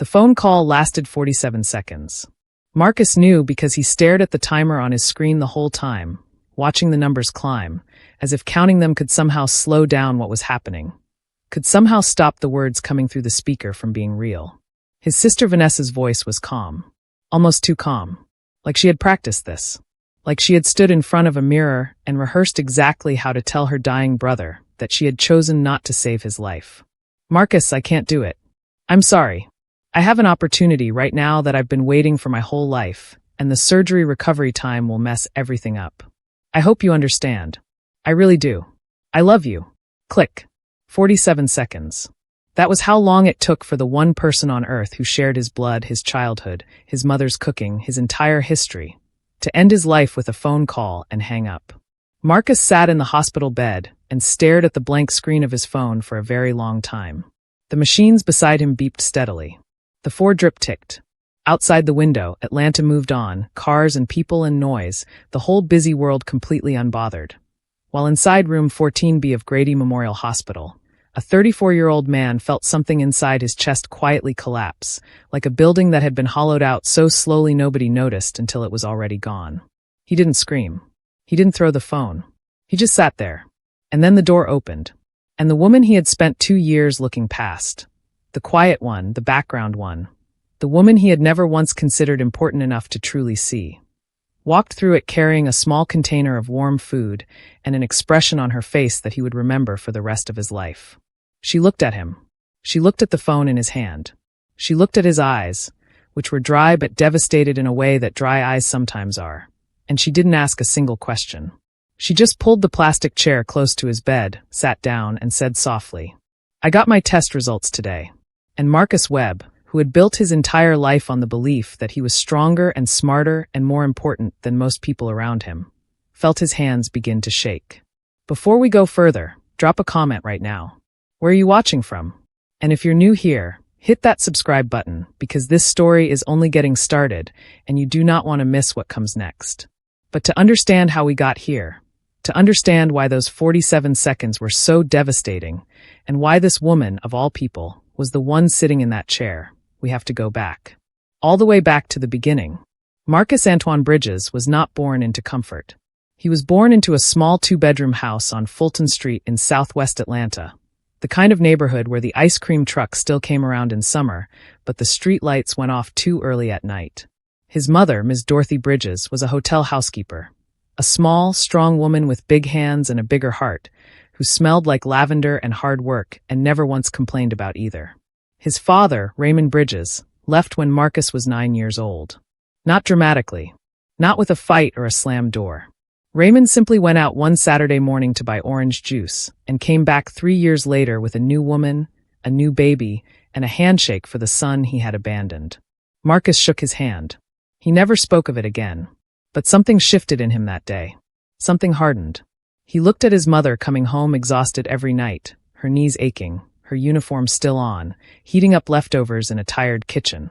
The phone call lasted 47 seconds. Marcus knew because he stared at the timer on his screen the whole time, watching the numbers climb, as if counting them could somehow slow down what was happening, could somehow stop the words coming through the speaker from being real. His sister Vanessa's voice was calm, almost too calm, like she had practiced this, like she had stood in front of a mirror and rehearsed exactly how to tell her dying brother that she had chosen not to save his life. Marcus, I can't do it. I'm sorry. I have an opportunity right now that I've been waiting for my whole life, and the surgery recovery time will mess everything up. I hope you understand. I really do. I love you. Click. 47 seconds. That was how long it took for the one person on earth who shared his blood, his childhood, his mother's cooking, his entire history, to end his life with a phone call and hang up. Marcus sat in the hospital bed and stared at the blank screen of his phone for a very long time. The machines beside him beeped steadily. The 4-drip ticked. Outside the window, Atlanta moved on, cars and people and noise, the whole busy world completely unbothered. While inside room 14B of Grady Memorial Hospital, a 34-year-old man felt something inside his chest quietly collapse, like a building that had been hollowed out so slowly nobody noticed until it was already gone. He didn't scream. He didn't throw the phone. He just sat there. And then the door opened. And the woman he had spent 2 years looking past, the quiet one, the background one, the woman he had never once considered important enough to truly see, walked through it carrying a small container of warm food and an expression on her face that he would remember for the rest of his life. She looked at him. She looked at the phone in his hand. She looked at his eyes, which were dry but devastated in a way that dry eyes sometimes are, and she didn't ask a single question. She just pulled the plastic chair close to his bed, sat down, and said softly, "I got my test results today." And Marcus Webb, who had built his entire life on the belief that he was stronger and smarter and more important than most people around him, felt his hands begin to shake. Before we go further, drop a comment right now. Where are you watching from? And if you're new here, hit that subscribe button because this story is only getting started and you do not want to miss what comes next. But to understand how we got here, to understand why those 47 seconds were so devastating, and why this woman, of all people, was the one sitting in that chair, we have to go back. All the way back to the beginning. Marcus Antoine Bridges was not born into comfort. He was born into a small 2-bedroom house on Fulton Street in southwest Atlanta, the kind of neighborhood where the ice cream truck still came around in summer, but the street lights went off too early at night. His mother, Ms. Dorothy Bridges, was a hotel housekeeper, a small, strong woman with big hands and a bigger heart, who smelled like lavender and hard work and never once complained about either. His father, Raymond Bridges, left when Marcus was 9 years old. Not dramatically. Not with a fight or a slammed door. Raymond simply went out one Saturday morning to buy orange juice and came back 3 years later with a new woman, a new baby, and a handshake for the son he had abandoned. Marcus shook his hand. He never spoke of it again. But something shifted in him that day. Something hardened. He looked at his mother coming home exhausted every night, her knees aching, her uniform still on, heating up leftovers in a tired kitchen.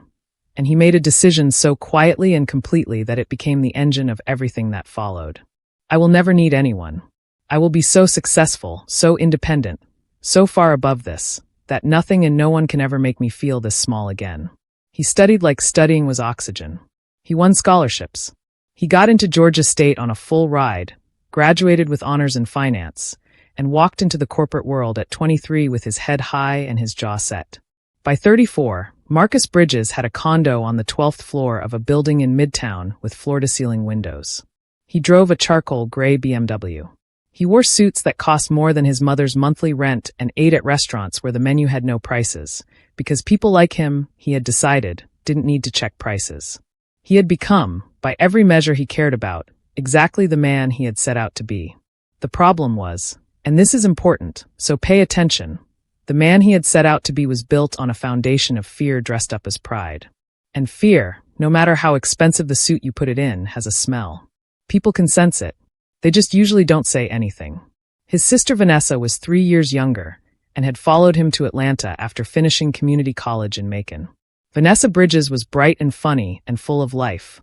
And he made a decision so quietly and completely that it became the engine of everything that followed. I will never need anyone. I will be so successful, so independent, so far above this, that nothing and no one can ever make me feel this small again. He studied like studying was oxygen. He won scholarships. He got into Georgia State on a full ride, graduated with honors in finance, and walked into the corporate world at 23 with his head high and his jaw set. By 34, Marcus Bridges had a condo on the 12th floor of a building in Midtown with floor-to-ceiling windows. He drove a charcoal gray BMW. He wore suits that cost more than his mother's monthly rent and ate at restaurants where the menu had no prices, because people like him, he had decided, didn't need to check prices. He had become, by every measure he cared about, exactly the man he had set out to be. The problem was, and this is important, so pay attention, the man he had set out to be was built on a foundation of fear dressed up as pride. And fear, no matter how expensive the suit you put it in, has a smell. People can sense it. They just usually don't say anything. His sister Vanessa was 3 years younger and had followed him to Atlanta after finishing community college in Macon. Vanessa Bridges was bright and funny and full of life,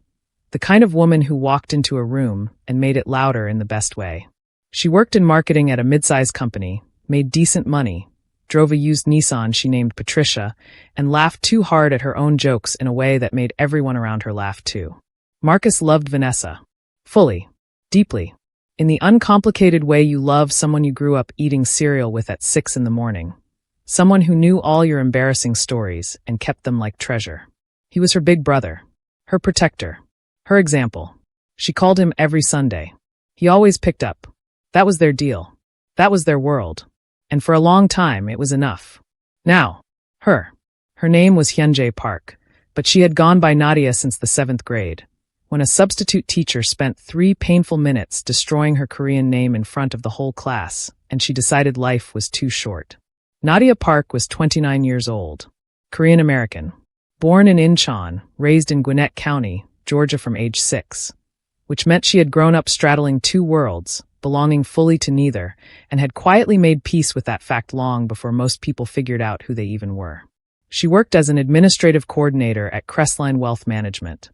the kind of woman who walked into a room and made it louder in the best way. She worked in marketing at a mid-sized company, made decent money, drove a used Nissan she named Patricia, and laughed too hard at her own jokes in a way that made everyone around her laugh too. Marcus loved Vanessa. Fully. Deeply. In the uncomplicated way you love someone you grew up eating cereal with at 6 in the morning. Someone who knew all your embarrassing stories and kept them like treasure. He was her big brother. Her protector. Her example. She called him every Sunday. He always picked up. That was their deal. That was their world. And for a long time, it was enough. Now, her. Her name was Nadia Park, but she had gone by Nadia since the 7th grade, when a substitute teacher spent 3 painful minutes destroying her Korean name in front of the whole class, and she decided life was too short. Nadia Park was 29 years old. Korean American. Born in Incheon, raised in Gwinnett County, Georgia from age 6. Which meant she had grown up straddling 2 worlds, belonging fully to neither, and had quietly made peace with that fact long before most people figured out who they even were. She worked as an administrative coordinator at Crestline Wealth Management,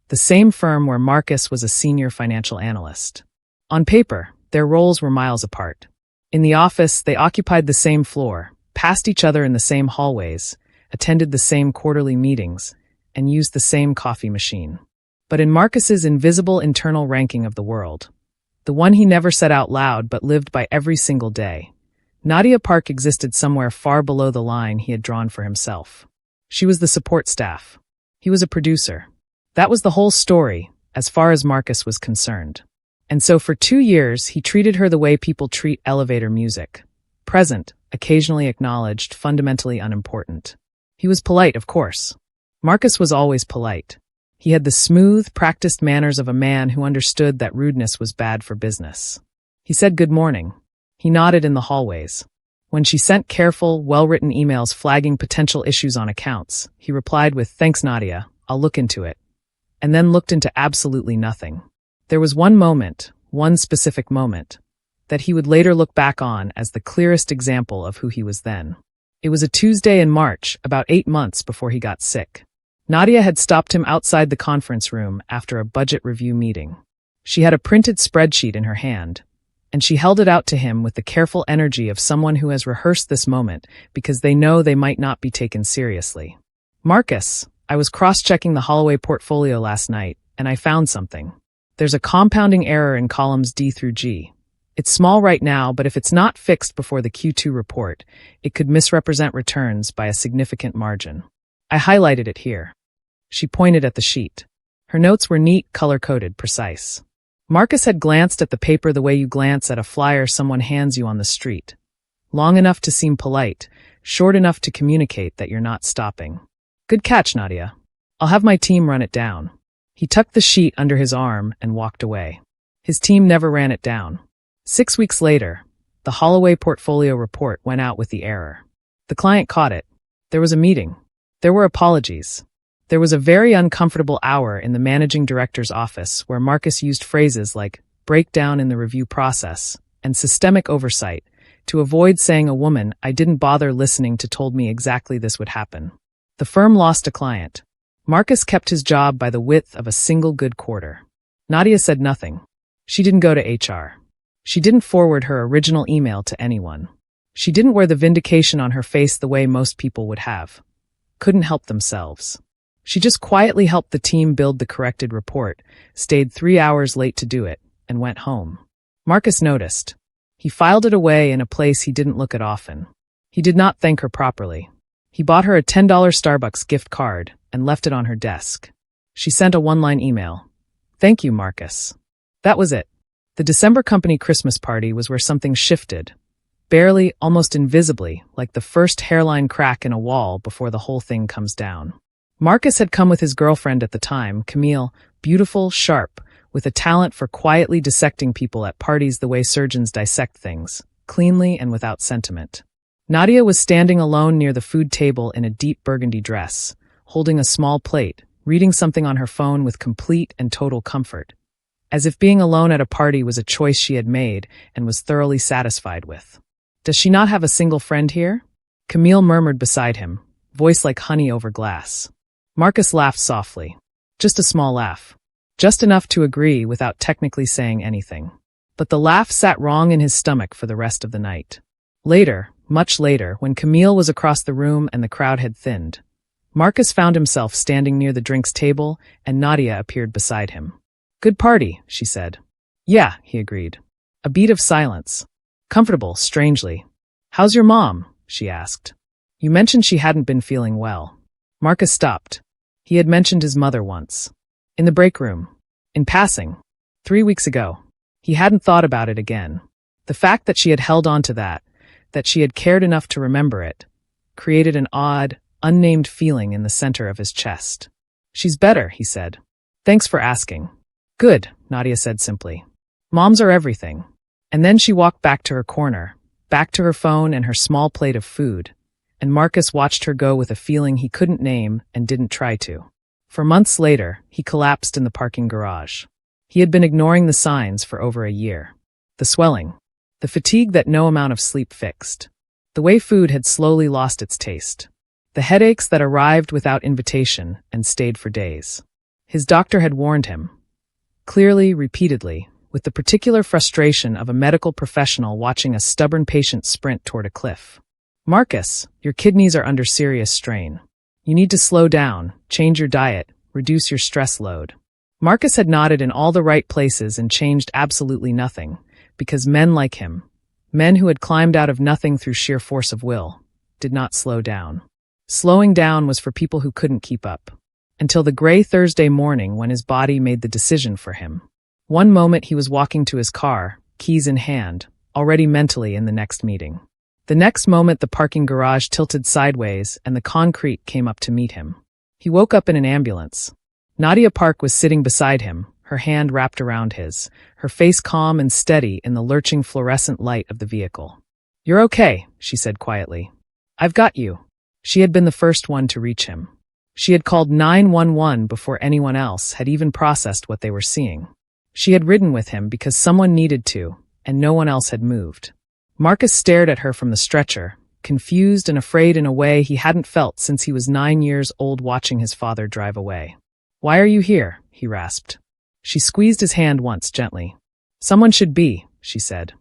the same firm where Marcus was a senior financial analyst. On paper, their roles were miles apart. In the office, they occupied the same floor, passed each other in the same hallways, attended the same quarterly meetings, and used the same coffee machine. But in Marcus's invisible internal ranking of the world, the one he never said out loud but lived by every single day, Nadia Park existed somewhere far below the line he had drawn for himself. She was the support staff. He was a producer. That was the whole story, as far as Marcus was concerned. And so for 2 years, he treated her the way people treat elevator music. Present, occasionally acknowledged, fundamentally unimportant. He was polite, of course. Marcus was always polite. He had the smooth, practiced manners of a man who understood that rudeness was bad for business. He said good morning. He nodded in the hallways. When she sent careful, well-written emails flagging potential issues on accounts, he replied with, "Thanks, Nadia, I'll look into it," and then looked into absolutely nothing. There was one moment, one specific moment, that he would later look back on as the clearest example of who he was then. It was a Tuesday in March, about 8 months before he got sick. Nadia had stopped him outside the conference room after a budget review meeting. She had a printed spreadsheet in her hand, and she held it out to him with the careful energy of someone who has rehearsed this moment because they know they might not be taken seriously. "Marcus, I was cross-checking the Holloway portfolio last night, and I found something. There's a compounding error in columns D through G. It's small right now, but if it's not fixed before the Q2 report, it could misrepresent returns by a significant margin. I highlighted it here." She pointed at the sheet. Her notes were neat, color-coded, precise. Marcus had glanced at the paper the way you glance at a flyer someone hands you on the street. Long enough to seem polite, short enough to communicate that you're not stopping. "Good catch, Nadia. I'll have my team run it down." He tucked the sheet under his arm and walked away. His team never ran it down. 6 weeks later, the Holloway portfolio report went out with the error. The client caught it. There was a meeting. There were apologies. There was a very uncomfortable hour in the managing director's office where Marcus used phrases like breakdown in the review process and systemic oversight to avoid saying a woman I didn't bother listening to told me exactly this would happen. The firm lost a client. Marcus kept his job by the width of a single good quarter. Nadia said nothing. She didn't go to HR. She didn't forward her original email to anyone. She didn't wear the vindication on her face the way most people would have. Couldn't help themselves. She just quietly helped the team build the corrected report, stayed 3 hours late to do it, and went home. Marcus noticed. He filed it away in a place he didn't look at often. He did not thank her properly. He bought her a $10 Starbucks gift card and left it on her desk. She sent a one-line email. "Thank you, Marcus." That was it. The December company Christmas party was where something shifted. Barely, almost invisibly, like the first hairline crack in a wall before the whole thing comes down. Marcus had come with his girlfriend at the time, Camille, beautiful, sharp, with a talent for quietly dissecting people at parties the way surgeons dissect things, cleanly and without sentiment. Nadia was standing alone near the food table in a deep burgundy dress, holding a small plate, reading something on her phone with complete and total comfort, as if being alone at a party was a choice she had made and was thoroughly satisfied with. "Does she not have a single friend here?" Camille murmured beside him, voice like honey over glass. Marcus laughed softly. Just a small laugh. Just enough to agree without technically saying anything. But the laugh sat wrong in his stomach for the rest of the night. Later, Much later, when Camille was across the room and the crowd had thinned, Marcus found himself standing near the drinks table, and Nadia appeared beside him. "Good party," she said. "Yeah," he agreed. A beat of silence. Comfortable, strangely. "How's your mom?" she asked. "You mentioned she hadn't been feeling well." Marcus stopped. He had mentioned his mother once. In the break room. In passing. 3 weeks ago. He hadn't thought about it again. The fact that she had held on to that she had cared enough to remember it, created an odd, unnamed feeling in the center of his chest. "She's better," he said. "Thanks for asking." "Good," Nadia said simply. "Moms are everything." And then she walked back to her corner, back to her phone and her small plate of food, and Marcus watched her go with a feeling he couldn't name and didn't try to. For months later, he collapsed in the parking garage. He had been ignoring the signs for over a year. The swelling. The fatigue that no amount of sleep fixed. The way food had slowly lost its taste. The headaches that arrived without invitation and stayed for days. His doctor had warned him. Clearly, repeatedly, with the particular frustration of a medical professional watching a stubborn patient sprint toward a cliff. "Marcus, your kidneys are under serious strain. You need to slow down, change your diet, reduce your stress load." Marcus had nodded in all the right places and changed absolutely nothing, because men like him, men who had climbed out of nothing through sheer force of will, did not slow down. Slowing down was for people who couldn't keep up. Until the gray Thursday morning when his body made the decision for him. One moment he was walking to his car, keys in hand, already mentally in the next meeting. The next moment the parking garage tilted sideways and the concrete came up to meet him. He woke up in an ambulance. Nadia Park was sitting beside him, her hand wrapped around his, her face calm and steady in the lurching fluorescent light of the vehicle. "You're okay," she said quietly. "I've got you." She had been the first one to reach him. She had called 911 before anyone else had even processed what they were seeing. She had ridden with him because someone needed to, and no one else had moved. Marcus stared at her from the stretcher, confused and afraid in a way he hadn't felt since he was 9 years old watching his father drive away. "Why are you here?" he rasped. She squeezed his hand once gently. "Someone should be," she said.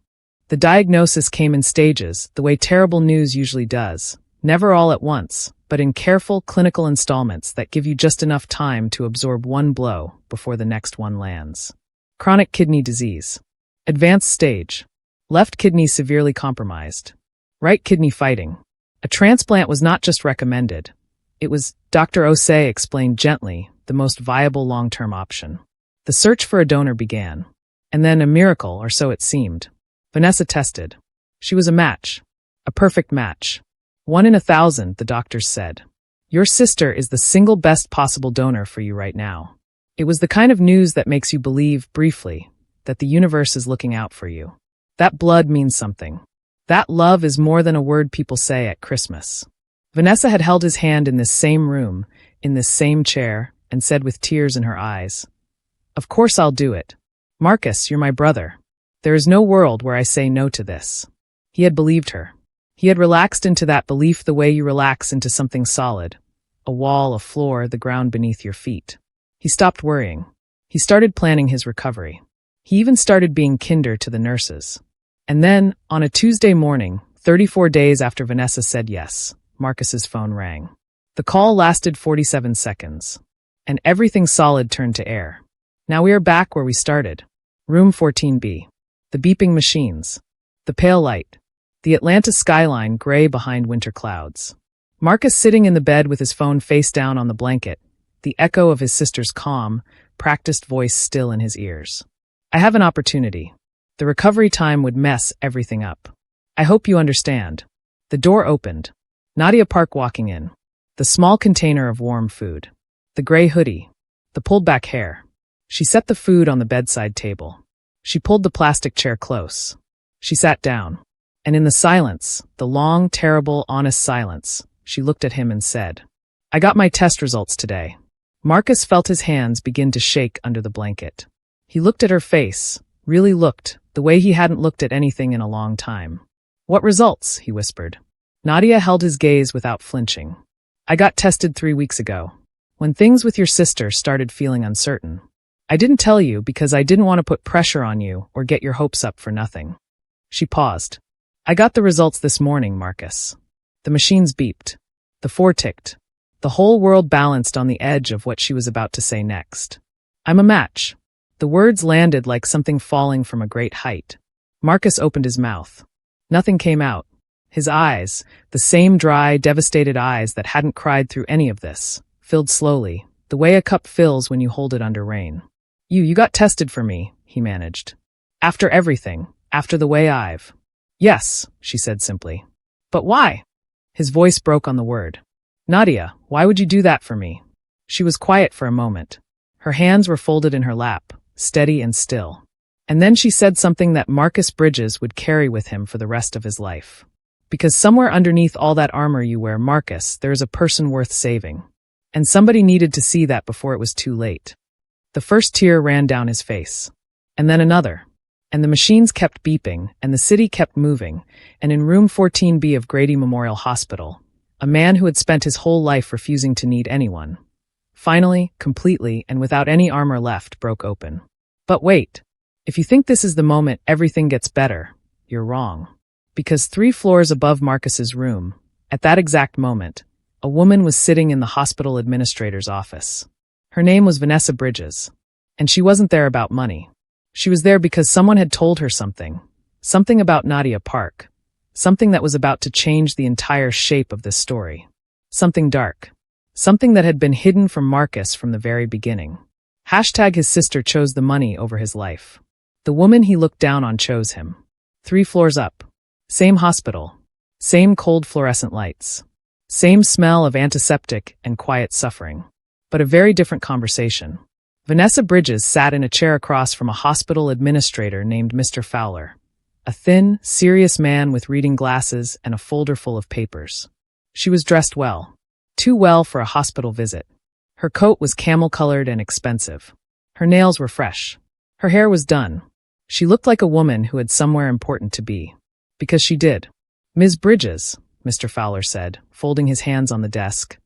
The diagnosis came in stages, the way terrible news usually does. Never all at once, but in careful clinical installments that give you just enough time to absorb one blow before the next one lands. Chronic kidney disease. Advanced stage. Left kidney severely compromised. Right kidney fighting. A transplant was not just recommended. It was, Dr. Osei explained gently, the most viable long-term option. The search for a donor began. And then a miracle, or so it seemed. Vanessa tested. She was a match. A perfect match. 1 in 1,000, the doctors said. Your sister is the single best possible donor for you right now. It was the kind of news that makes you believe, briefly, that the universe is looking out for you. That blood means something. That love is more than a word people say at Christmas. Vanessa had held his hand in this same room, in this same chair, and said with tears in her eyes, "Of course I'll do it. Marcus, you're my brother. There is no world where I say no to this." He had believed her. He had relaxed into that belief the way you relax into something solid. A wall, a floor, the ground beneath your feet. He stopped worrying. He started planning his recovery. He even started being kinder to the nurses. And then, on a Tuesday morning, 34 days after Vanessa said yes, Marcus's phone rang. The call lasted 47 seconds. And everything solid turned to air. Now we are back where we started. Room 14B. The beeping machines. The pale light. The Atlanta skyline gray behind winter clouds. Marcus sitting in the bed with his phone face down on the blanket, the echo of his sister's calm, practiced voice still in his ears. "I have an opportunity. The recovery time would mess everything up. I hope you understand." The door opened. Nadia Park walking in. The small container of warm food. The gray hoodie. The pulled back hair. She set the food on the bedside table. She pulled the plastic chair close. She sat down. And in the silence, the long, terrible, honest silence, she looked at him and said, "I got my test results today." Marcus felt his hands begin to shake under the blanket. He looked at her face, really looked, the way he hadn't looked at anything in a long time. "What results?" he whispered. Nadia held his gaze without flinching. "I got tested 3 weeks ago. When things with your sister started feeling uncertain. I didn't tell you because I didn't want to put pressure on you or get your hopes up for nothing." She paused. I got the results this morning, Marcus. The machines beeped. The 4 ticked. The whole world balanced on the edge of what she was about to say next. I'm a match. The words landed like something falling from a great height. Marcus opened his mouth. Nothing came out. His eyes, the same dry, devastated eyes that hadn't cried through any of this, filled slowly, the way a cup fills when you hold it under rain. You got tested for me, he managed. After everything, after the way I've... Yes, she said simply. But why? His voice broke on the word. Nadia, why would you do that for me? She was quiet for a moment. Her hands were folded in her lap, steady and still. And then she said something that Marcus Bridges would carry with him for the rest of his life. Because somewhere underneath all that armor you wear, Marcus, there is a person worth saving. And somebody needed to see that before it was too late. The first tear ran down his face. And then another. And the machines kept beeping, and the city kept moving, and in room 14B of Grady Memorial Hospital, a man who had spent his whole life refusing to need anyone, finally, completely, and without any armor left, broke open. But wait. If you think this is the moment everything gets better, you're wrong. Because 3 floors above Marcus's room, at that exact moment, a woman was sitting in the hospital administrator's office. Her name was Vanessa Bridges, and she wasn't there about money. She was there because someone had told her something about Nadia Park, something that was about to change the entire shape of this story. Something dark. Something that had been hidden from Marcus from the very beginning. Hashtag his sister chose the money over his life. The woman he looked down on chose him. 3 floors up. Same hospital. Same cold fluorescent lights. Same smell of antiseptic and quiet suffering. But a very different conversation. Vanessa Bridges sat in a chair across from a hospital administrator named Mr. Fowler. A thin, serious man with reading glasses and a folder full of papers. She was dressed well. Too well for a hospital visit. Her coat was camel-colored and expensive. Her nails were fresh. Her hair was done. She looked like a woman who had somewhere important to be. Because she did. Ms. Bridges, Mr. Fowler said, folding his hands on the desk.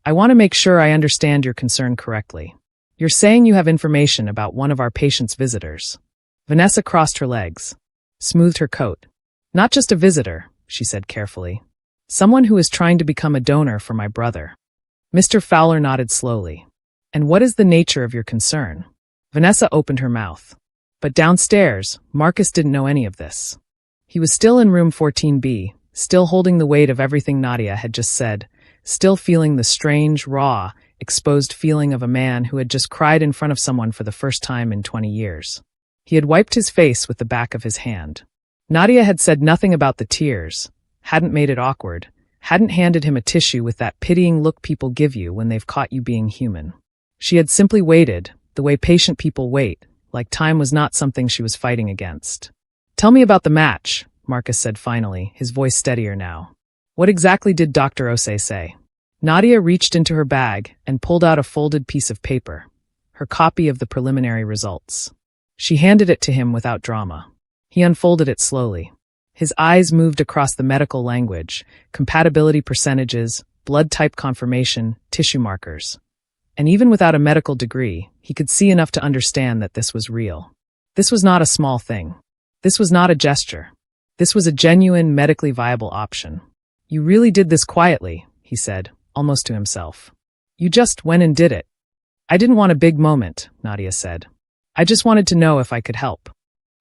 I want to make sure I understand your concern correctly. You're saying you have information about one of our patient's visitors. Vanessa crossed her legs, smoothed her coat. Not just a visitor, she said carefully. Someone who is trying to become a donor for my brother. Mr. Fowler nodded slowly. And what is the nature of your concern? Vanessa opened her mouth. But downstairs, Marcus didn't know any of this. He was still in room 14B, still holding the weight of everything Nadia had just said, still feeling the strange, raw, exposed feeling of a man who had just cried in front of someone for the first time in 20 years. He had wiped his face with the back of his hand. Nadia had said nothing about the tears, hadn't made it awkward, hadn't handed him a tissue with that pitying look people give you when they've caught you being human. She had simply waited, the way patient people wait, like time was not something she was fighting against. Tell me about the match, Marcus said finally, his voice steadier now. What exactly did Dr. Osei say? Nadia reached into her bag and pulled out a folded piece of paper, her copy of the preliminary results. She handed it to him without drama. He unfolded it slowly. His eyes moved across the medical language, compatibility percentages, blood type confirmation, tissue markers. And even without a medical degree, he could see enough to understand that this was real. This was not a small thing. This was not a gesture. This was a genuine, medically viable option. You really did this quietly, he said, almost to himself. You just went and did it. I didn't want a big moment, Nadia said. I just wanted to know if I could help.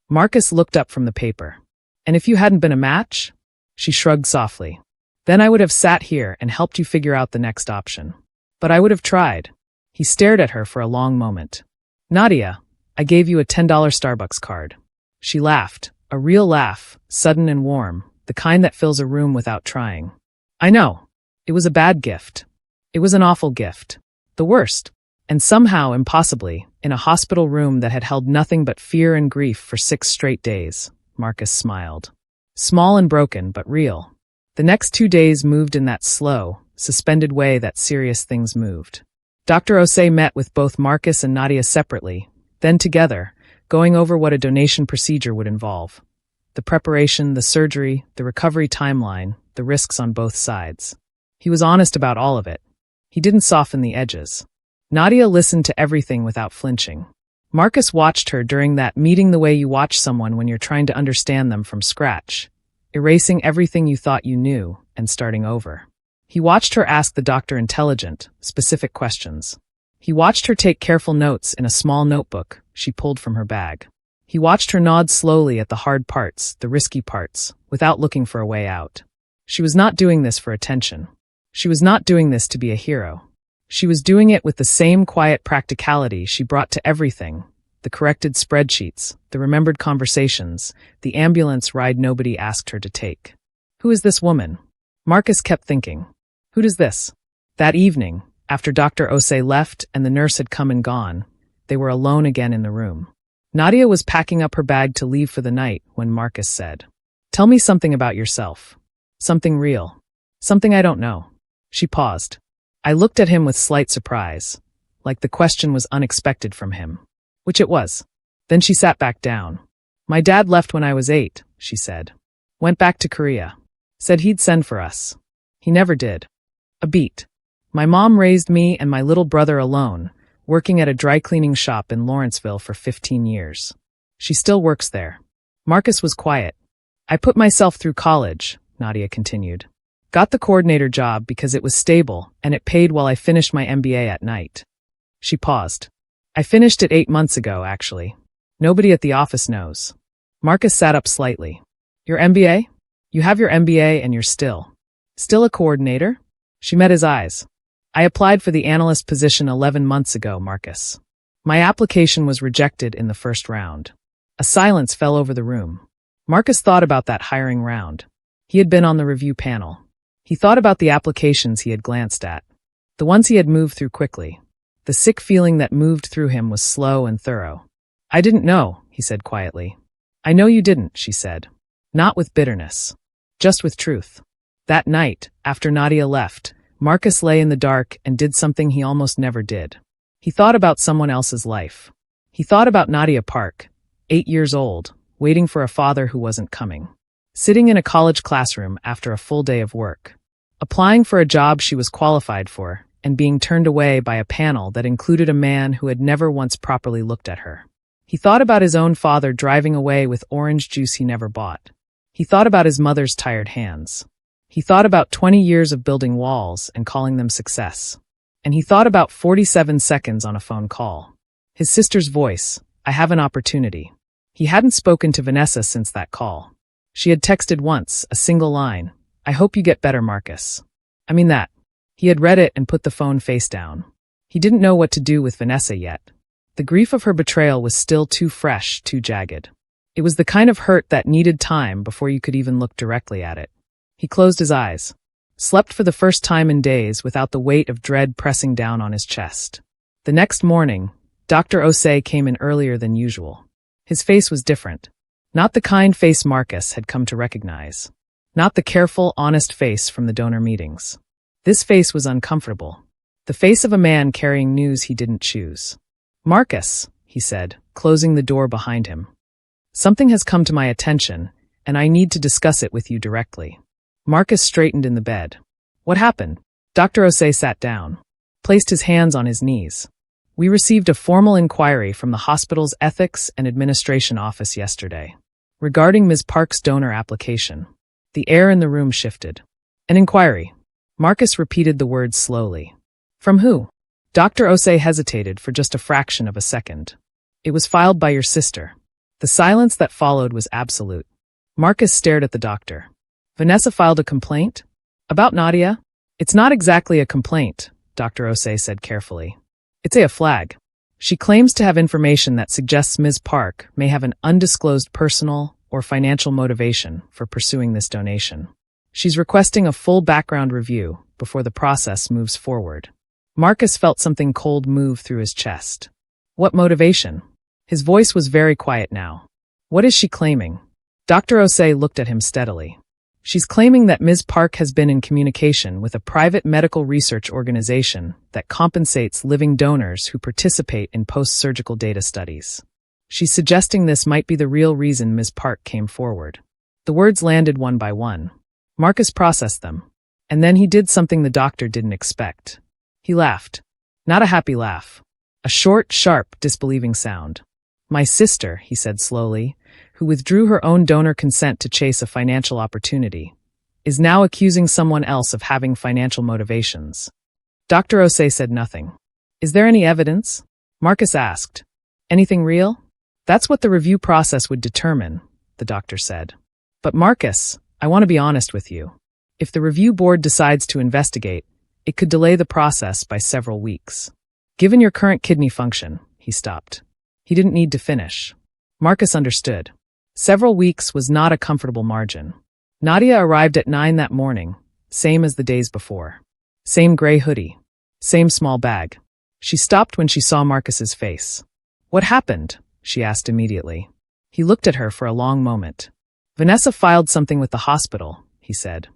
Marcus looked up from the paper. And if you hadn't been a match? She shrugged softly. Then I would have sat here and helped you figure out the next option. But I would have tried. He stared at her for a long moment. Nadia, I gave you a $10 Starbucks card. She laughed, a real laugh, sudden and warm, the kind that fills a room without trying. I know. It was a bad gift. It was an awful gift. The worst. And somehow, impossibly, in a hospital room that had held nothing but fear and grief for 6 straight days, Marcus smiled. Small and broken, but real. The next 2 days moved in that slow, suspended way that serious things moved. Dr. Osei met with both Marcus and Nadia separately, then together, going over what a donation procedure would involve. The preparation, the surgery, the recovery timeline, the risks on both sides. He was honest about all of it. He didn't soften the edges. Nadia listened to everything without flinching. Marcus watched her during that meeting the way you watch someone when you're trying to understand them from scratch. erasing everything you thought you knew and starting over. He watched her ask the doctor intelligent, specific questions. He watched her take careful notes in a small notebook she pulled from her bag. He watched her nod slowly at the hard parts, the risky parts, without looking for a way out. She was not doing this for attention. She was not doing this to be a hero. She was doing it with the same quiet practicality she brought to everything: the corrected spreadsheets, the remembered conversations, the ambulance ride nobody asked her to take. Who is this woman? Marcus kept thinking. Who does this? That evening, after Dr. Osei left and the nurse had come and gone, they were alone again in the room. Nadia was packing up her bag to leave for the night when Marcus said, "Tell me something about yourself. Something real. Something I don't know." She paused. I looked at him with slight surprise, like the question was unexpected from him. Which it was. Then she sat back down. "My dad left when I was 8, she said. Went back to Korea. Said he'd send for us. He never did. A beat. My mom raised me and my little brother alone, working at a dry cleaning shop in Lawrenceville for 15 years. She still works there." Marcus was quiet. "I put myself through college," Nadia continued. "Got the coordinator job because it was stable and it paid while I finished my MBA at night." She paused. "I finished it 8 months ago, actually. Nobody at the office knows." Marcus sat up slightly. "Your MBA? You have your MBA and you're still a coordinator?" She met his eyes. "I applied for the analyst position 11 months ago, Marcus. My application was rejected in the first round." A silence fell over the room. Marcus thought about that hiring round. He had been on the review panel. He thought about the applications he had glanced at. The ones he had moved through quickly. The sick feeling that moved through him was slow and thorough. "I didn't know," he said quietly. "I know you didn't," she said. Not with bitterness. Just with truth. That night, after Nadia left, Marcus lay in the dark and did something he almost never did. He thought about someone else's life. He thought about Nadia Park, 8 years old, waiting for a father who wasn't coming. Sitting in a college classroom after a full day of work. Applying for a job she was qualified for, and being turned away by a panel that included a man who had never once properly looked at her. He thought about his own father driving away with orange juice he never bought. He thought about his mother's tired hands. He thought about 20 years of building walls and calling them success. And he thought about 47 seconds on a phone call. His sister's voice, "I have an opportunity." He hadn't spoken to Vanessa since that call. She had texted once, a single line, "I hope you get better, Marcus." I mean that. He had read it and put the phone face down. He didn't know what to do with Vanessa yet. The grief of her betrayal was still too fresh, too jagged. It was the kind of hurt that needed time before you could even look directly at it. He closed his eyes. Slept for the first time in days without the weight of dread pressing down on his chest. The next morning, Dr. Osei came in earlier than usual. His face was different. Not the kind face Marcus had come to recognize. Not the careful, honest face from the donor meetings. This face was uncomfortable. The face of a man carrying news he didn't choose. "Marcus," he said, closing the door behind him. "Something has come to my attention, and I need to discuss it with you directly." Marcus straightened in the bed. "What happened?" Dr. Osei sat down, placed his hands on his knees. "We received a formal inquiry from the hospital's Ethics and Administration Office yesterday, regarding Ms. Park's donor application." The air in the room shifted. "An inquiry." Marcus repeated the words slowly. "From who?" Dr. Osei hesitated for just a fraction of a second. "It was filed by your sister." The silence that followed was absolute. Marcus stared at the doctor. "Vanessa filed a complaint? About Nadia?" "It's not exactly a complaint," Dr. Osei said carefully. "It's a flag. She claims to have information that suggests Ms. Park may have an undisclosed personal or financial motivation for pursuing this donation. She's requesting a full background review before the process moves forward." Marcus felt something cold move through his chest. "What motivation?" His voice was very quiet now. "What is she claiming?" Dr. Osei looked at him steadily. "She's claiming that Ms. Park has been in communication with a private medical research organization that compensates living donors who participate in post-surgical data studies. She's suggesting this might be the real reason Ms. Park came forward." The words landed one by one. Marcus processed them. And then he did something the doctor didn't expect. He laughed. Not a happy laugh. A short, sharp, disbelieving sound. "My sister," he said slowly, who withdrew her own donor consent to chase a financial opportunity, is now accusing someone else of having financial motivations. Dr. Osei said nothing. Is there any evidence? Marcus asked. Anything real? That's what the review process would determine, the doctor said. But Marcus, I want to be honest with you. If the review board decides to investigate, it could delay the process by several weeks. Given your current kidney function, he stopped. He didn't need to finish. Marcus understood. Several weeks was not a comfortable margin. Nadia arrived at 9 that morning, same as the days before. Same gray hoodie. Same small bag. She stopped when she saw Marcus's face. What happened? She asked immediately. He looked at her for a long moment. Vanessa filed something with the hospital, he said.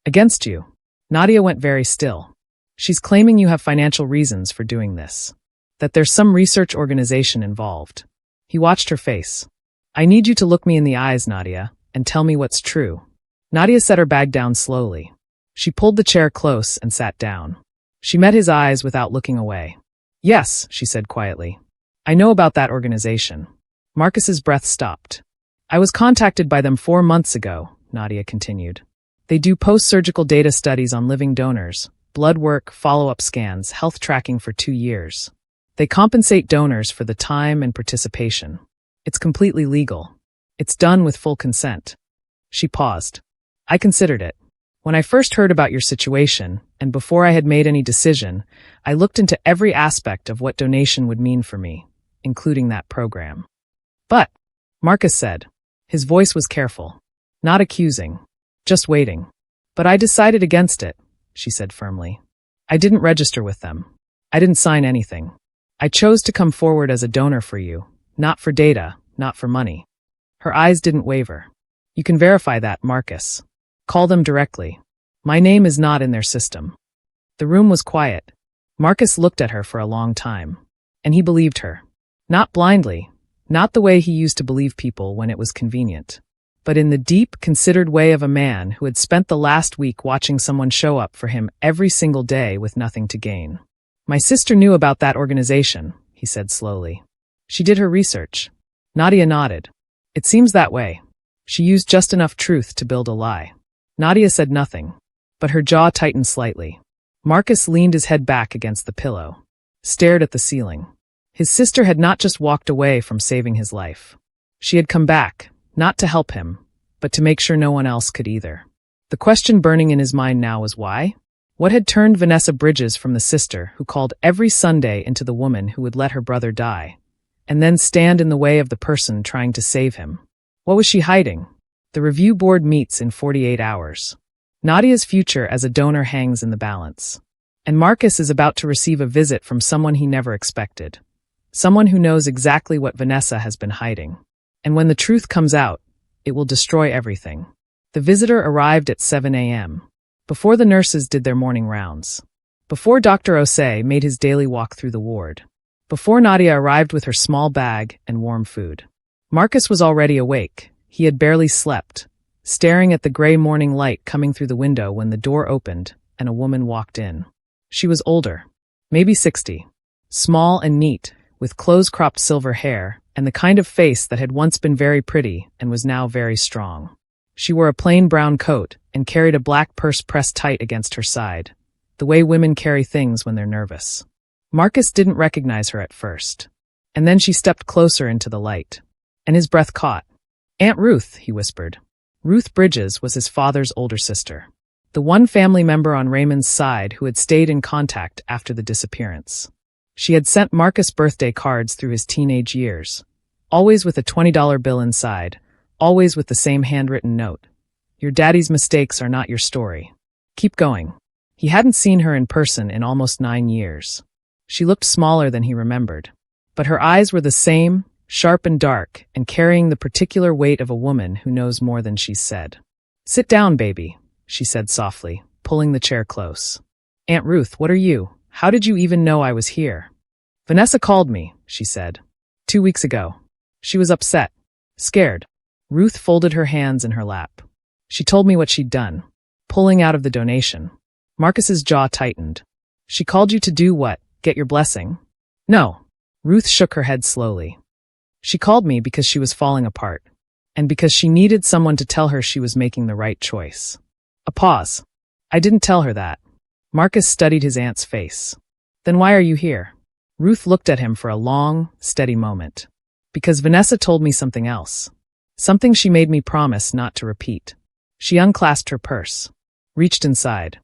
Against you. Nadia went very still. She's claiming you have financial reasons for doing this. That there's some research organization involved. He watched her face. I need you to look me in the eyes, Nadia, and tell me what's true. Nadia set her bag down slowly. She pulled the chair close and sat down. She met his eyes without looking away. Yes, she said quietly. I know about that organization. Marcus's breath stopped. I was contacted by them 4 months ago, Nadia continued. They do post-surgical data studies on living donors, blood work, follow-up scans, health tracking for 2 years. They compensate donors for the time and participation. It's completely legal. It's done with full consent. She paused. I considered it. When I first heard about your situation, and before I had made any decision, I looked into every aspect of what donation would mean for me, including that program. But, Marcus said. His voice was careful. Not accusing. Just waiting. But I decided against it, she said firmly. I didn't register with them. I didn't sign anything. I chose to come forward as a donor for you, not for data, not for money. Her eyes didn't waver. You can verify that, Marcus. Call them directly. My name is not in their system. The room was quiet. Marcus looked at her for a long time. And he believed her. Not blindly, not the way he used to believe people when it was convenient, but in the deep, considered way of a man who had spent the last week watching someone show up for him every single day with nothing to gain. My sister knew about that organization, he said slowly. She did her research. Nadia nodded. It seems that way. She used just enough truth to build a lie. Nadia said nothing, but her jaw tightened slightly. Marcus leaned his head back against the pillow, stared at the ceiling. His sister had not just walked away from saving his life. She had come back, not to help him, but to make sure no one else could either. The question burning in his mind now was why? What had turned Vanessa Bridges from the sister who called every Sunday into the woman who would let her brother die, and then stand in the way of the person trying to save him? What was she hiding? The review board meets in 48 hours. Nadia's future as a donor hangs in the balance. And Marcus is about to receive a visit from someone he never expected. Someone who knows exactly what Vanessa has been hiding. And when the truth comes out, it will destroy everything. The visitor arrived at 7 a.m. Before the nurses did their morning rounds. Before Dr. Osei made his daily walk through the ward. Before Nadia arrived with her small bag and warm food. Marcus was already awake. He had barely slept, staring at the gray morning light coming through the window when the door opened and a woman walked in. She was older, maybe 60, small and neat, with close-cropped silver hair and the kind of face that had once been very pretty and was now very strong. She wore a plain brown coat and carried a black purse pressed tight against her side, the way women carry things when they're nervous. Marcus didn't recognize her at first. And then she stepped closer into the light, and his breath caught. Aunt Ruth, he whispered. Ruth Bridges was his father's older sister. The one family member on Raymond's side who had stayed in contact after the disappearance. She had sent Marcus birthday cards through his teenage years, always with a $20 bill inside, always with the same handwritten note. Your daddy's mistakes are not your story. Keep going. He hadn't seen her in person in almost 9 years. She looked smaller than he remembered, but her eyes were the same, sharp and dark, and carrying the particular weight of a woman who knows more than she's said. Sit down, baby, she said softly, pulling the chair close. Aunt Ruth, what are you? How did you even know I was here? Vanessa called me, she said. 2 weeks ago. She was upset. Scared. Ruth folded her hands in her lap. She told me what she'd done. Pulling out of the donation. Marcus's jaw tightened. She called you to do what? Get your blessing? No. Ruth shook her head slowly. She called me because she was falling apart. and because she needed someone to tell her she was making the right choice. A pause. I didn't tell her that. Marcus studied his aunt's face. Then why are you here? Ruth looked at him for a long, steady moment. Because Vanessa told me something else. Something she made me promise not to repeat. She unclasped her purse, reached inside.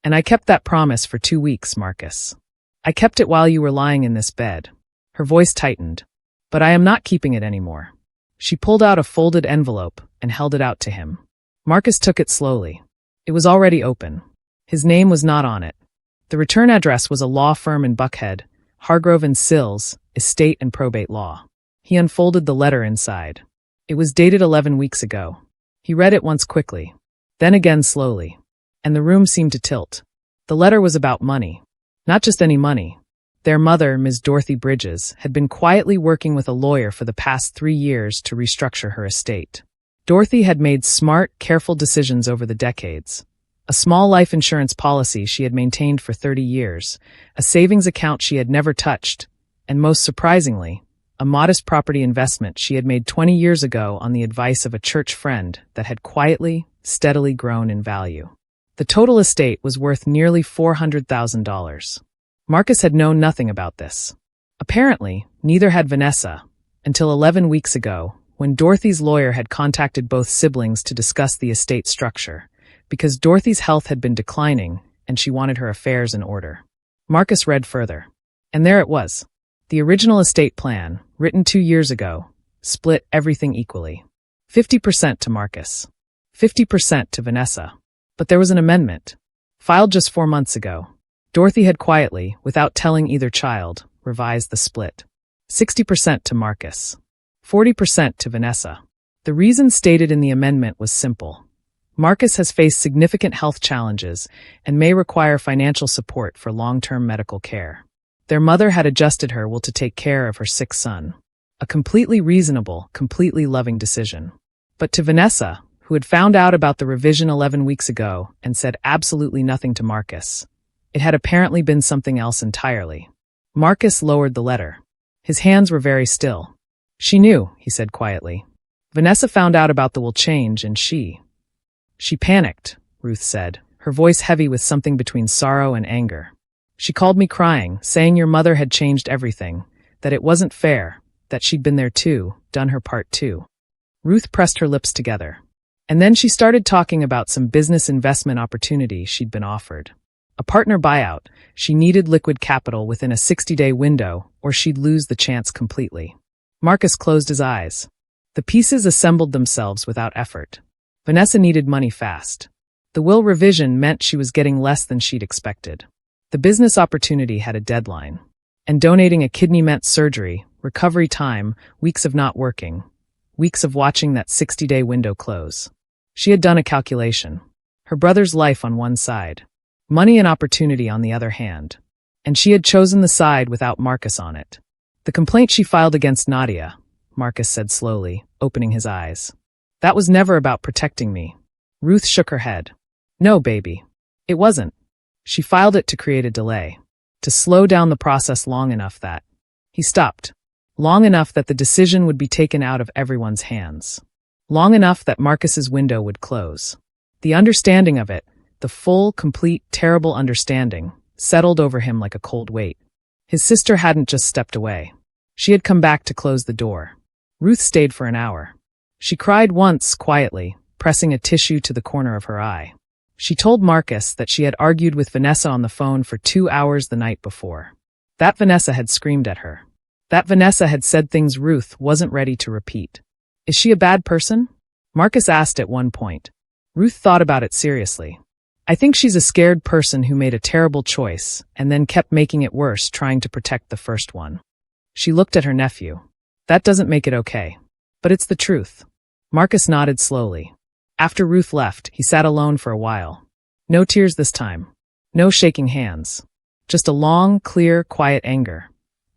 And I kept that promise for 2 weeks, Marcus. I kept it while you were lying in this bed. Her voice tightened. But I am not keeping it anymore. She pulled out a folded envelope and held it out to him. Marcus took it slowly. It was already open. His name was not on it. The return address was a law firm in Buckhead, Hargrove and Sills, Estate and Probate Law. He unfolded the letter inside. It was dated 11 weeks ago. He read it once quickly, then again slowly, and the room seemed to tilt. The letter was about money. Not just any money. Their mother, Ms. Dorothy Bridges, had been quietly working with a lawyer for the past 3 years to restructure her estate. Dorothy had made smart, careful decisions over the decades. A small life insurance policy she had maintained for 30 years, a savings account she had never touched, and most surprisingly, a modest property investment she had made 20 years ago on the advice of a church friend that had quietly, steadily grown in value. The total estate was worth nearly $400,000. Marcus had known nothing about this. Apparently, neither had Vanessa, until 11 weeks ago, when Dorothy's lawyer had contacted both siblings to discuss the estate structure, because Dorothy's health had been declining and she wanted her affairs in order. Marcus read further. And there it was. The original estate plan, written 2 years ago, split everything equally. 50% to Marcus. 50% to Vanessa. But there was an amendment. Filed just 4 months ago. Dorothy had quietly, without telling either child, revised the split. 60% to Marcus. 40% to Vanessa. The reason stated in the amendment was simple. Marcus has faced significant health challenges and may require financial support for long-term medical care. Their mother had adjusted her will to take care of her sick son. A completely reasonable, completely loving decision. But to Vanessa, who had found out about the revision 11 weeks ago and said absolutely nothing to Marcus, it had apparently been something else entirely. Marcus lowered the letter. His hands were very still. She knew, he said quietly. Vanessa found out about the will change and she panicked, Ruth said, her voice heavy with something between sorrow and anger. She called me crying, saying your mother had changed everything, that it wasn't fair, that she'd been there too, done her part too. Ruth pressed her lips together. And then she started talking about some business investment opportunity she'd been offered. A partner buyout. She needed liquid capital within a 60-day window, or she'd lose the chance completely. Marcus closed his eyes. The pieces assembled themselves without effort. Vanessa needed money fast. The will revision meant she was getting less than she'd expected. The business opportunity had a deadline. And donating a kidney meant surgery, recovery time, weeks of not working, weeks of watching that 60-day window close. She had done a calculation. Her brother's life on one side. Money and opportunity on the other hand. And she had chosen the side without Marcus on it. The complaint she filed against Nadia, Marcus said slowly, opening his eyes. That was never about protecting me. Ruth shook her head. No, baby. It wasn't. She filed it to create a delay. To slow down the process long enough that... He stopped. Long enough that the decision would be taken out of everyone's hands. Long enough that Marcus's window would close. The understanding of it, the full, complete, terrible understanding, settled over him like a cold weight. His sister hadn't just stepped away. She had come back to close the door. Ruth stayed for an hour. She cried once, quietly, pressing a tissue to the corner of her eye. She told Marcus that she had argued with Vanessa on the phone for 2 hours the night before. That Vanessa had screamed at her. That Vanessa had said things Ruth wasn't ready to repeat. Is she a bad person? Marcus asked at one point. Ruth thought about it seriously. I think she's a scared person who made a terrible choice and then kept making it worse trying to protect the first one. She looked at her nephew. That doesn't make it okay. But it's the truth. Marcus nodded slowly. After Ruth left, he sat alone for a while. No tears this time. No shaking hands. Just a long, clear, quiet anger.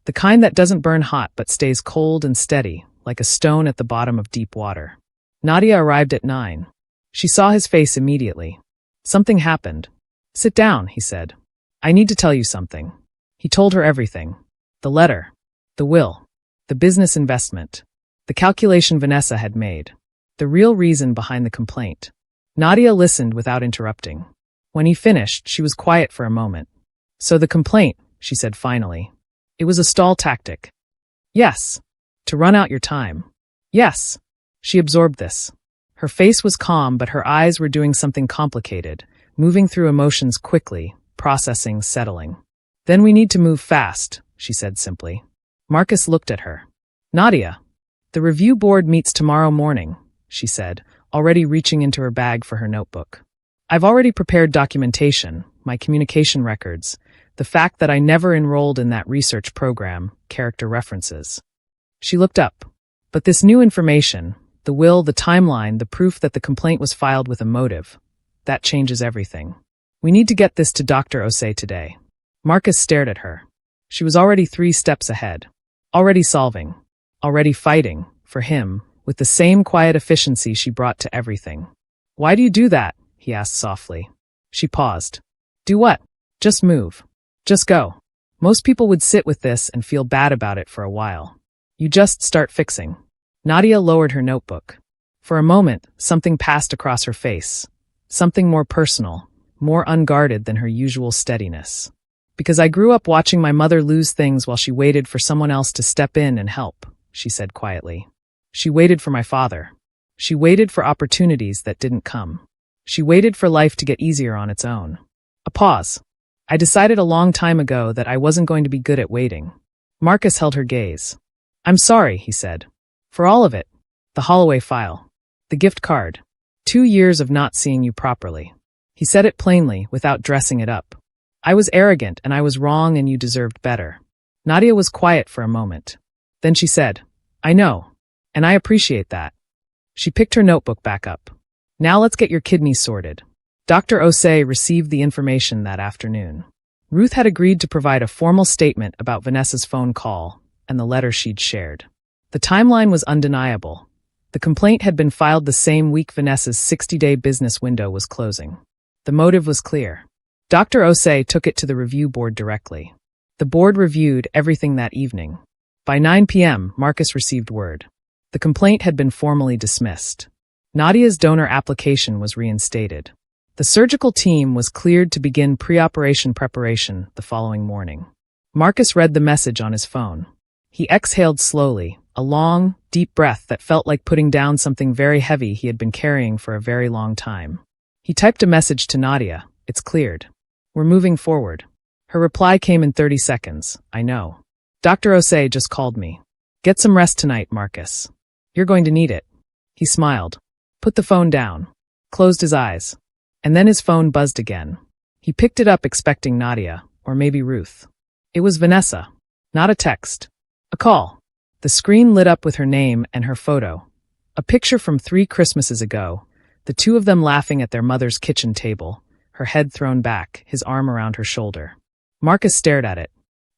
The kind that doesn't burn hot but stays cold and steady, like a stone at the bottom of deep water. Nadia arrived at 9. She saw his face immediately. Something happened. Sit down, he said. I need to tell you something. He told her everything. The letter. The will. The business investment. The calculation Vanessa had made. the real reason behind the complaint. Nadia listened without interrupting. When he finished, she was quiet for a moment. So the complaint, she said finally. It was a stall tactic. Yes. To run out your time. Yes. She absorbed this. Her face was calm, but her eyes were doing something complicated, moving through emotions quickly, processing, settling. Then we need to move fast, she said simply. Marcus looked at her. Nadia. The review board meets tomorrow morning, she said, already reaching into her bag for her notebook. I've already prepared documentation, my communication records, the fact that I never enrolled in that research program, character references. She looked up. But this new information, the will, the timeline, the proof that the complaint was filed with a motive, that changes everything. We need to get this to Dr. Osei today. Marcus stared at her. She was already 3 steps ahead. Already solving. Already fighting, for him, with the same quiet efficiency she brought to everything. Why do you do that? He asked softly. She paused. Do what? Just move. Just go. Most people would sit with this and feel bad about it for a while. You just start fixing. Nadia lowered her notebook. For a moment, something passed across her face. Something more personal, more unguarded than her usual steadiness. Because I grew up watching my mother lose things while she waited for someone else to step in and help, she said quietly. She waited for my father. She waited for opportunities that didn't come. She waited for life to get easier on its own. A pause. I decided a long time ago that I wasn't going to be good at waiting. Marcus held her gaze. I'm sorry, he said. For all of it. The Holloway file. The gift card. 2 years of not seeing you properly. He said it plainly, without dressing it up. I was arrogant and I was wrong and you deserved better. Nadia was quiet for a moment. Then she said, I know. And I appreciate that. She picked her notebook back up. Now let's get your kidneys sorted. Dr. Osei received the information that afternoon. Ruth had agreed to provide a formal statement about Vanessa's phone call and the letter she'd shared. The timeline was undeniable. The complaint had been filed the same week Vanessa's 60-day business window was closing. The motive was clear. Dr. Osei took it to the review board directly. The board reviewed everything that evening. By 9 p.m., Marcus received word. The complaint had been formally dismissed. Nadia's donor application was reinstated. The surgical team was cleared to begin pre-operation preparation the following morning. Marcus read the message on his phone. He exhaled slowly, a long, deep breath that felt like putting down something very heavy he had been carrying for a very long time. He typed a message to Nadia. It's cleared. We're moving forward. Her reply came in 30 seconds. I know. Dr. Osei just called me. Get some rest tonight, Marcus. You're going to need it. He smiled. Put the phone down. Closed his eyes. And then his phone buzzed again. He picked it up expecting Nadia, or maybe Ruth. It was Vanessa. Not a text. A call. The screen lit up with her name and her photo. A picture from 3 Christmases ago, the 2 of them laughing at their mother's kitchen table, her head thrown back, his arm around her shoulder. Marcus stared at it.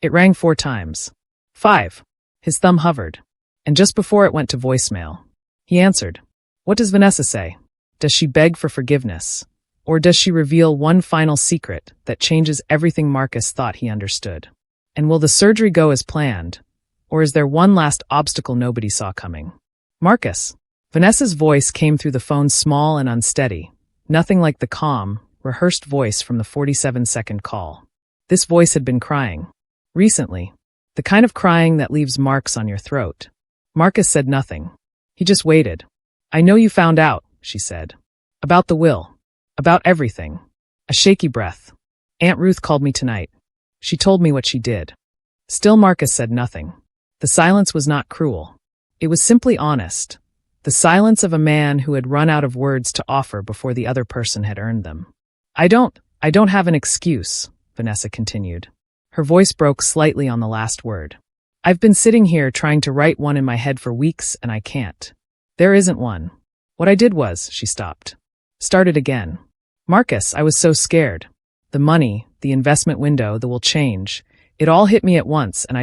It rang 4 times. 5. His thumb hovered. And just before it went to voicemail, he answered. What does Vanessa say? Does she beg for forgiveness? Or does she reveal one final secret that changes everything Marcus thought he understood? And will the surgery go as planned? Or is there one last obstacle nobody saw coming? Marcus. Vanessa's voice came through the phone small and unsteady, nothing like the calm, rehearsed voice from the 47-second call. This voice had been crying. Recently. The kind of crying that leaves marks on your throat. Marcus said nothing. He just waited. I know you found out, she said. About the will. About everything. A shaky breath. Aunt Ruth called me tonight. She told me what she did. Still Marcus said nothing. The silence was not cruel. It was simply honest. The silence of a man who had run out of words to offer before the other person had earned them. I don't have an excuse, Vanessa continued. Her voice broke slightly on the last word. I've been sitting here trying to write one in my head for weeks and I can't. There isn't one. What I did was, she stopped. Started again. Marcus, I was so scared. The money, the investment window, the will change. It all hit me at once and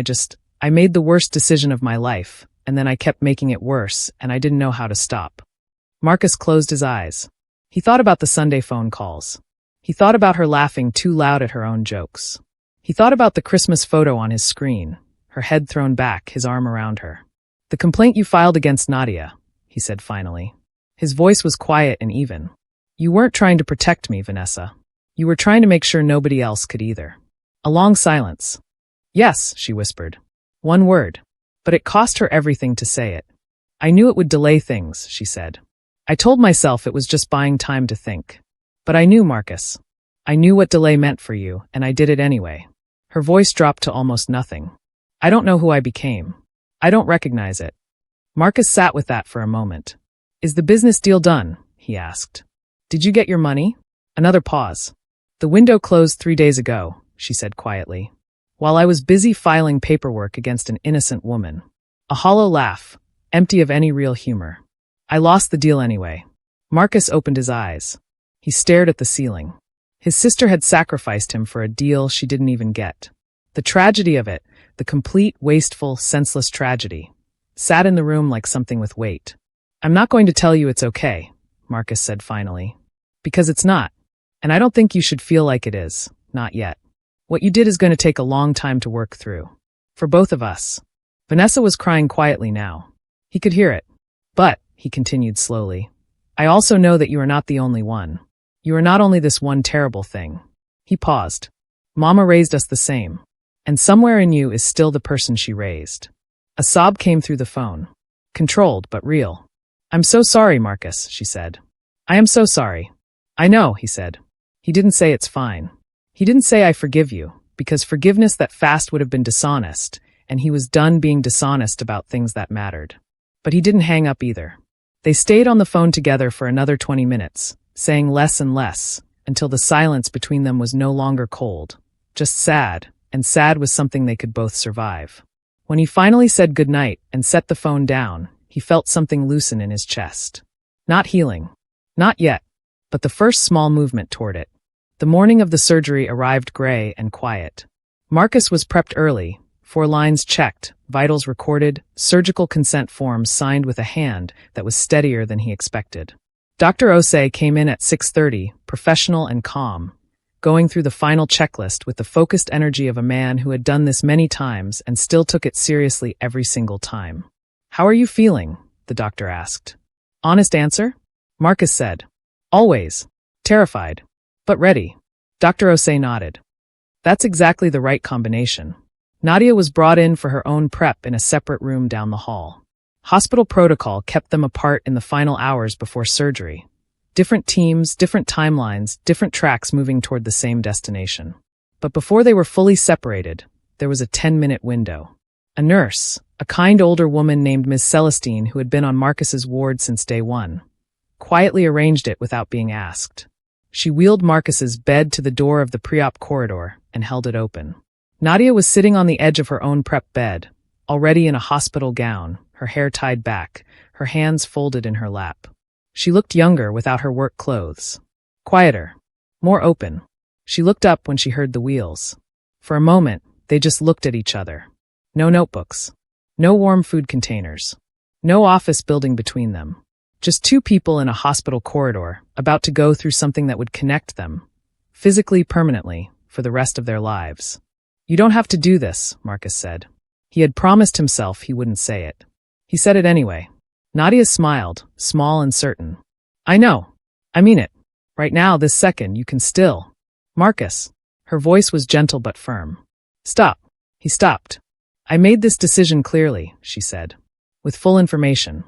I made the worst decision of my life, and then I kept making it worse, and I didn't know how to stop. Marcus closed his eyes. He thought about the Sunday phone calls. He thought about her laughing too loud at her own jokes. He thought about the Christmas photo on his screen, her head thrown back, his arm around her. The complaint you filed against Nadia, he said finally. His voice was quiet and even. You weren't trying to protect me, Vanessa. You were trying to make sure nobody else could either. A long silence. Yes, she whispered. One word. But it cost her everything to say it. I knew it would delay things, she said. I told myself it was just buying time to think. But I knew, Marcus. I knew what delay meant for you, and I did it anyway. Her voice dropped to almost nothing. I don't know who I became. I don't recognize it. Marcus sat with that for a moment. Is the business deal done? He asked. Did you get your money? Another pause. The window closed 3 days ago, she said quietly. While I was busy filing paperwork against an innocent woman. A hollow laugh, empty of any real humor. I lost the deal anyway. Marcus opened his eyes. He stared at the ceiling. His sister had sacrificed him for a deal she didn't even get. The tragedy of it, the complete, wasteful, senseless tragedy, sat in the room like something with weight. I'm not going to tell you it's okay, Marcus said finally. Because it's not. And I don't think you should feel like it is. Not yet. What you did is going to take a long time to work through. For both of us. Vanessa was crying quietly now. He could hear it. But, he continued slowly, I also know that you are not the only one. You are not only this one terrible thing. He paused. Mama raised us the same. And somewhere in you is still the person she raised. A sob came through the phone. Controlled, but real. I'm so sorry, Marcus, she said. I am so sorry. I know, he said. He didn't say it's fine. He didn't say I forgive you, because forgiveness that fast would have been dishonest, and he was done being dishonest about things that mattered. But he didn't hang up either. They stayed on the phone together for another 20 minutes, saying less and less, until the silence between them was no longer cold, just sad, and sad was something they could both survive. When he finally said goodnight and set the phone down, he felt something loosen in his chest. Not healing. Not yet. But the first small movement toward it. The morning of the surgery arrived gray and quiet. Marcus was prepped early, 4 lines checked, vitals recorded, surgical consent forms signed with a hand that was steadier than he expected. Dr. Osei came in at 6:30, professional and calm, going through the final checklist with the focused energy of a man who had done this many times and still took it seriously every single time. How are you feeling? The doctor asked. Honest answer? Marcus said. Always. Terrified. But ready. Dr. Osei nodded. That's exactly the right combination. Nadia was brought in for her own prep in a separate room down the hall. Hospital protocol kept them apart in the final hours before surgery. Different teams, different timelines, different tracks moving toward the same destination. But before they were fully separated, there was a 10-minute window. A nurse, a kind older woman named Ms. Celestine who had been on Marcus's ward since day one, quietly arranged it without being asked. She wheeled Marcus's bed to the door of the pre-op corridor and held it open. Nadia was sitting on the edge of her own prep bed, already in a hospital gown, her hair tied back, her hands folded in her lap. She looked younger without her work clothes. Quieter. More open. She looked up when she heard the wheels. For a moment, they just looked at each other. No notebooks. No warm food containers. No office building between them. Just 2 people in a hospital corridor, about to go through something that would connect them, physically, permanently, for the rest of their lives. You don't have to do this, Marcus said. He had promised himself he wouldn't say it. He said it anyway. Nadia smiled, small and certain. I know. I mean it. Right now, this second, you can still. Marcus. Her voice was gentle but firm. Stop. He stopped. I made this decision clearly, she said. With full information.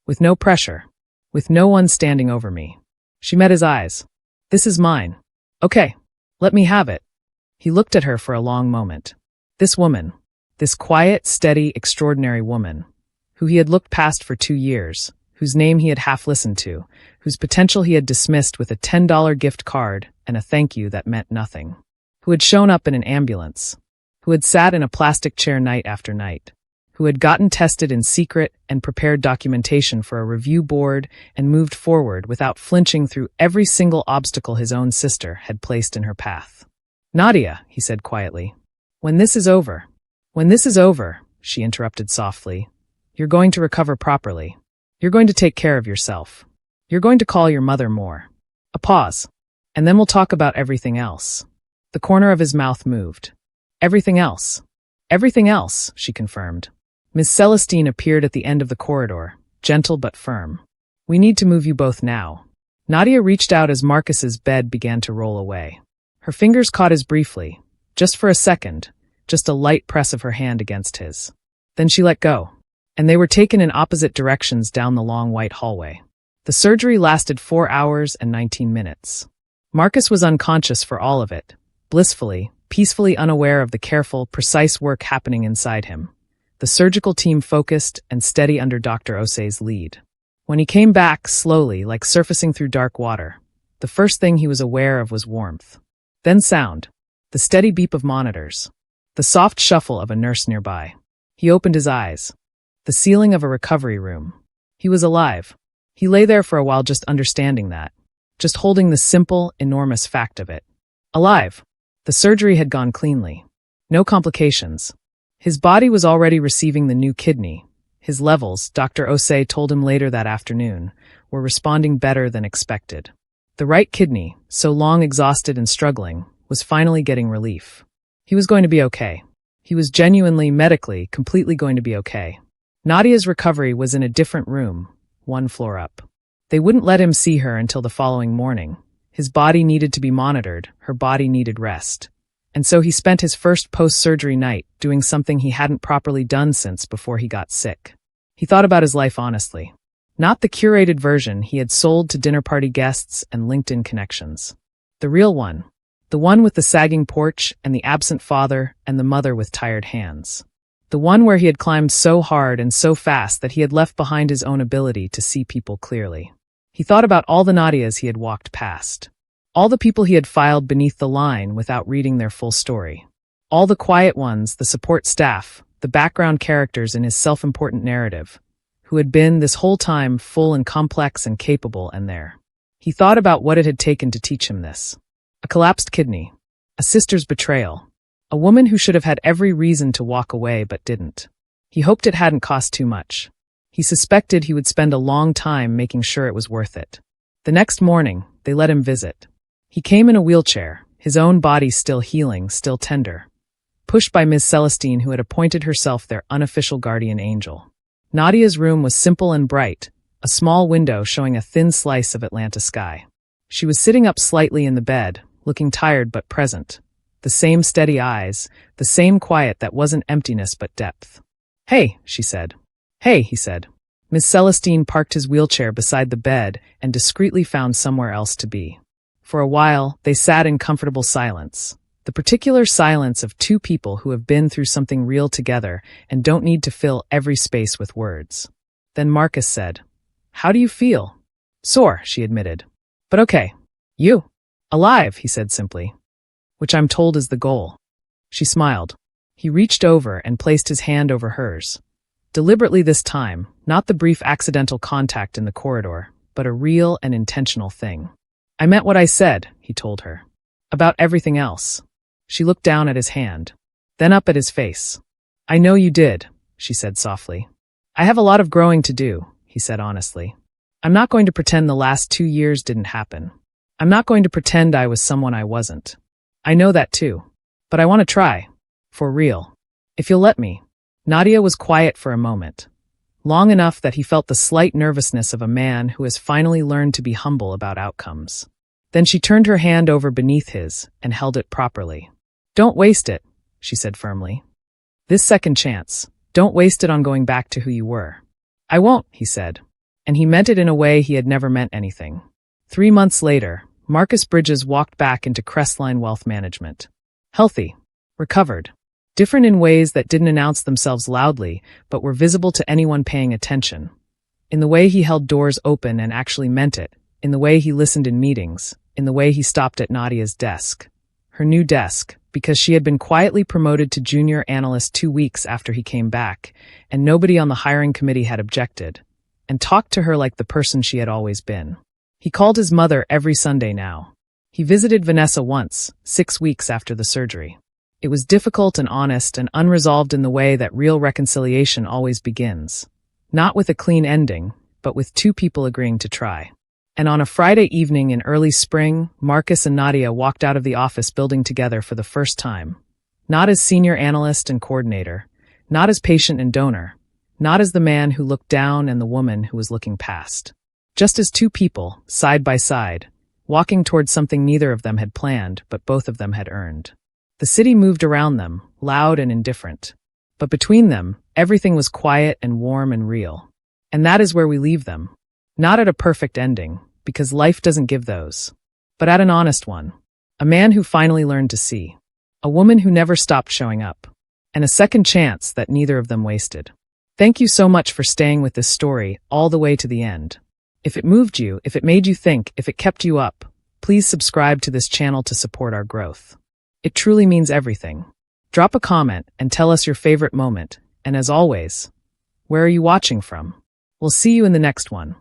With no pressure. With no one standing over me. She met his eyes. This is mine. Okay. Let me have it. He looked at her for a long moment. This woman. This quiet, steady, extraordinary woman. Who he had looked past for 2 years. Whose name he had half listened to. Whose potential he had dismissed with a $10 gift card and a thank you that meant nothing. Who had shown up in an ambulance. Who had sat in a plastic chair night after night. Who had gotten tested in secret and prepared documentation for a review board and moved forward without flinching through every single obstacle his own sister had placed in her path. Nadia, he said quietly. When this is over, she interrupted softly, you're going to recover properly. You're going to take care of yourself. You're going to call your mother more. A pause. And then we'll talk about everything else. The corner of his mouth moved. Everything else. Everything else, she confirmed. Miss Celestine appeared at the end of the corridor, gentle but firm. We need to move you both now. Nadia reached out as Marcus's bed began to roll away. Her fingers caught his briefly, just for a second, just a light press of her hand against his. Then she let go, and they were taken in opposite directions down the long white hallway. The surgery lasted 4 hours and 19 minutes. Marcus was unconscious for all of it, blissfully, peacefully unaware of the careful, precise work happening inside him. The surgical team focused and steady under Dr. Osei's lead. When he came back, slowly, like surfacing through dark water, the first thing he was aware of was warmth. Then sound, the steady beep of monitors, the soft shuffle of a nurse nearby. He opened his eyes. The ceiling of a recovery room. He was alive. He lay there for a while just understanding that, just holding the simple, enormous fact of it. Alive. The surgery had gone cleanly. No complications. His body was already receiving the new kidney. His levels, Dr. Osei told him later that afternoon, were responding better than expected. The right kidney, so long exhausted and struggling, was finally getting relief. He was going to be okay. He was genuinely, medically, completely going to be okay. Nadia's recovery was in a different room, 1 floor up. They wouldn't let him see her until the following morning. His body needed to be monitored, her body needed rest. And so he spent his first post-surgery night doing something he hadn't properly done since before he got sick. He thought about his life honestly. Not the curated version he had sold to dinner party guests and LinkedIn connections. The real one. The one with the sagging porch and the absent father and the mother with tired hands. The one where he had climbed so hard and so fast that he had left behind his own ability to see people clearly. He thought about all the Nadias he had walked past. All the people he had filed beneath the line without reading their full story. All the quiet ones, the support staff, the background characters in his self-important narrative, who had been this whole time full and complex and capable and there. He thought about what it had taken to teach him this. A collapsed kidney. A sister's betrayal. A woman who should have had every reason to walk away but didn't. He hoped it hadn't cost too much. He suspected he would spend a long time making sure it was worth it. The next morning, they let him visit. He came in a wheelchair, his own body still healing, still tender. Pushed by Ms. Celestine, who had appointed herself their unofficial guardian angel. Nadia's room was simple and bright, a small window showing a thin slice of Atlanta sky. She was sitting up slightly in the bed, looking tired but present. The same steady eyes, the same quiet that wasn't emptiness but depth. "Hey," she said. "Hey," he said. Ms. Celestine parked his wheelchair beside the bed and discreetly found somewhere else to be. For a while, they sat in comfortable silence. The particular silence of two people who have been through something real together and don't need to fill every space with words. Then Marcus said, "How do you feel?" "Sore," she admitted. "But okay." "You?" "Alive," he said simply. "Which I'm told is the goal." She smiled. He reached over and placed his hand over hers. Deliberately this time, not the brief accidental contact in the corridor, but a real and intentional thing. "I meant what I said," he told her. "About everything else." She looked down at his hand, then up at his face. "I know you did," she said softly. "I have a lot of growing to do," he said honestly. "I'm not going to pretend the last 2 years didn't happen. I'm not going to pretend I was someone I wasn't. I know that too. But I want to try. For real. If you'll let me." Nadia was quiet for a moment. Long enough that he felt the slight nervousness of a man who has finally learned to be humble about outcomes. Then she turned her hand over beneath his and held it properly. "Don't waste it," she said firmly. "This second chance, don't waste it on going back to who you were." "I won't," he said. And he meant it in a way he had never meant anything. 3 months later, Marcus Bridges walked back into Crestline Wealth Management. Healthy. Recovered. Different in ways that didn't announce themselves loudly, but were visible to anyone paying attention. In the way he held doors open and actually meant it, in the way he listened in meetings, in the way he stopped at Nadia's desk. Her new desk, because she had been quietly promoted to junior analyst 2 weeks after he came back, and nobody on the hiring committee had objected, and talked to her like the person she had always been. He called his mother every Sunday now. He visited Vanessa once, 6 weeks after the surgery. It was difficult and honest and unresolved in the way that real reconciliation always begins. Not with a clean ending, but with two people agreeing to try. And on a Friday evening in early spring, Marcus and Nadia walked out of the office building together for the first time. Not as senior analyst and coordinator, not as patient and donor, not as the man who looked down and the woman who was looking past. Just as two people, side by side, walking towards something neither of them had planned, but both of them had earned. The city moved around them, loud and indifferent. But between them, everything was quiet and warm and real. And that is where we leave them. Not at a perfect ending, because life doesn't give those. But at an honest one. A man who finally learned to see. A woman who never stopped showing up. And a second chance that neither of them wasted. Thank you so much for staying with this story all the way to the end. If it moved you, if it made you think, if it kept you up, please subscribe to this channel to support our growth. It truly means everything. Drop a comment and tell us your favorite moment, and as always, where are you watching from? We'll see you in the next one.